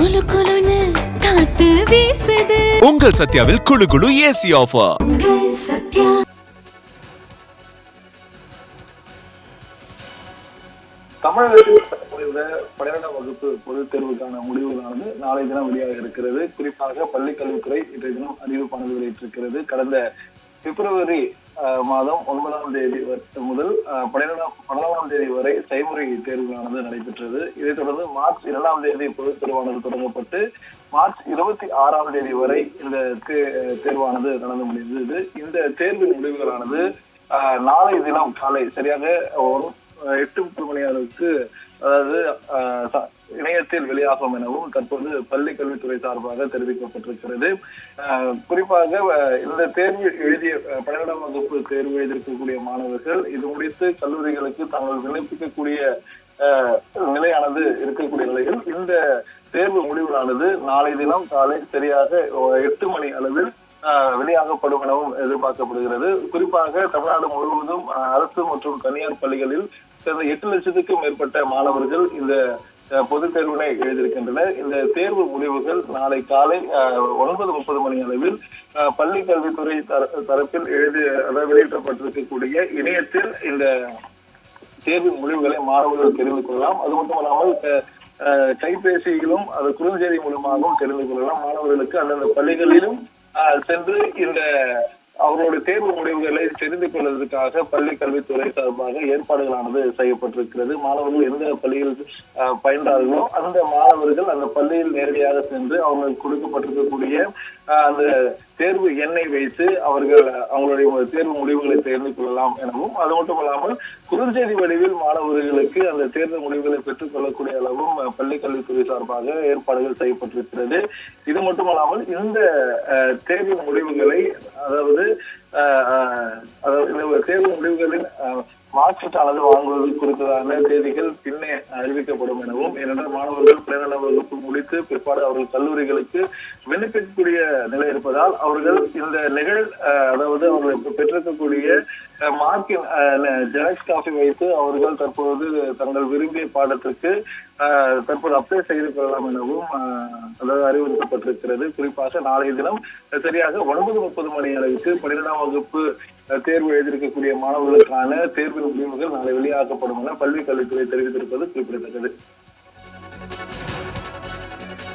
குளு குளுன்னு காத்து வீசுது. உங்கள் சத்யாவில் குளு குளு ஏசி ஆஃபர். சத்யா. தமிழகத்தில் 12ஆம் வகுப்பு பொதுத் தேர்வுக்கான முடிவுகளானது நாளை தினம் வெளியாக இருக்கிறது. குறிப்பாக பள்ளி கல்வித்துறை இன்றைய தினம் அறிவிப்பானது வெளியிட்டிருக்கிறது. கடந்த பிப்ரவரி மாதம் 9ஆம் தேதி முதல் 12ஆம் தேதி வரை செய்முறை தேர்வுகளானது நடைபெற்றது. இதைத் தொடர்ந்து மார்ச் 2ஆம் தேதி பொதுத் தேர்வானது தொடங்கப்பட்டு மார்ச் 26ஆம் தேதி வரை இந்த தேர்வானது நடந்து முடிந்தது. இந்த தேர்வின் முடிவுகளானது நாளை தினம் காலை சரியாக 8:30 மணி அளவுக்கு அதாவது இணையத்தில் வெளியாகும் எனவும் தற்போது பள்ளி கல்வித்துறை சார்பாக தெரிவிக்கப்பட்டிருக்கிறது. குறிப்பாக இந்த தேர்வு எழுதிய 12ஆம் வகுப்பு தேர்வு எழுதியிருக்கக்கூடிய மாணவர்கள் இது முடித்து கல்லூரிகளுக்கு தாங்கள் விண்ணப்பிக்கக்கூடிய நிலையானது இருக்கக்கூடிய நிலையில் இந்த தேர்வு முடிவுகளானது நாளை தினம் காலை சரியாக 8 மணி அளவில் வெளியாகப்படும் எனவும் எதிர்பார்க்கப்படுகிறது. குறிப்பாக தமிழ்நாடு முழுவதும் அரசு மற்றும் தனியார் பள்ளிகளில் 8 லட்சத்துக்கும் மேற்பட்ட மாணவர்கள் இந்த பொதுத் தேர்வினை எழுதியிருக்கின்றனர். இந்த தேர்வு முடிவுகள் நாளை காலை 9:30 மணி அளவில் பள்ளி கல்வித்துறை தரப்பில் வெளியிடப்பட்டிருக்கக்கூடிய இணையத்தில் இந்த தேர்வு முடிவுகளை மாணவர்கள் தெரிந்து கொள்ளலாம். அது மட்டுமல்லாமல் கைபேசியிலும் அது குறுஞ்செய்தி மூலமாகவும் தெரிந்து கொள்ளலாம். மாணவர்களுக்கு அந்தந்த பள்ளிகளிலும் சென்று இந்த அவர்களுடைய தேர்வு முடிவுகளை தெரிந்து கொள்வதற்காக பள்ளி கல்வித்துறை சார்பாக ஏற்பாடுகளானது செய்யப்பட்டிருக்கிறது. மாணவர்கள் எந்த பள்ளியில் பயின்றார்களோ அந்த மாணவர்கள் அந்த பள்ளியில் நேரடியாக சென்று அவர்களுக்கு கொடுக்கப்பட்டிருக்கக்கூடிய அந்த தேர்வு எண்ணை வைத்து அவர்கள் அவங்களுடைய தேர்வு முடிவுகளை தெரிந்து கொள்ளலாம் எனவும், அது மட்டுமல்லாமல் குறுஞ்செய்தி வடிவில் மாணவர்களுக்கு அந்த தேர்வு முடிவுகளை பெற்றுக் கொள்ளக்கூடிய அளவும் பள்ளி கல்வித்துறை சார்பாக ஏற்பாடுகள் செய்யப்பட்டிருக்கிறது. இது மட்டுமல்லாமல் இந்த தேர்வு முடிவுகளை அதாவது தேர்வு முடிவுகளின் மார்க்ஷீட் அளவு வாங்குவது குறித்ததான தேதிகள் பின்னே அறிவிக்கப்படும் எனவும், ஏனென்றால் மாணவர்கள் 12ஆம் வகுப்பு முடித்து பிற்பாடு அவர்கள் கல்லூரிகளுக்கு விண்ணப்பிக்கக்கூடிய நிலை இருப்பதால் அவர்கள் இந்த அதாவது அவர்கள் பெற்றிருக்கக்கூடிய மார்க்கின் ஜெராக்ஸ் காப்பி வைத்து அவர்கள் தற்போது தங்கள் விரும்பிய பாடத்திற்கு தற்போது அப்ளை செய்து கொள்ளலாம் எனவும் அதாவது அறிவுறுத்தப்பட்டிருக்கிறது. குறிப்பாக நாளைய தினம் சரியாக 9:30 மணி அளவுக்கு 12ஆம் வகுப்பு தேர்வு எழுதியிருக்கக்கூடிய மாணவர்களுக்கான தேர்வின் முடிவுகள் நாளை வெளியாக்கப்படும் என பள்ளி கல்வித்துறை தெரிவித்திருப்பது குறிப்பிடத்தக்கது.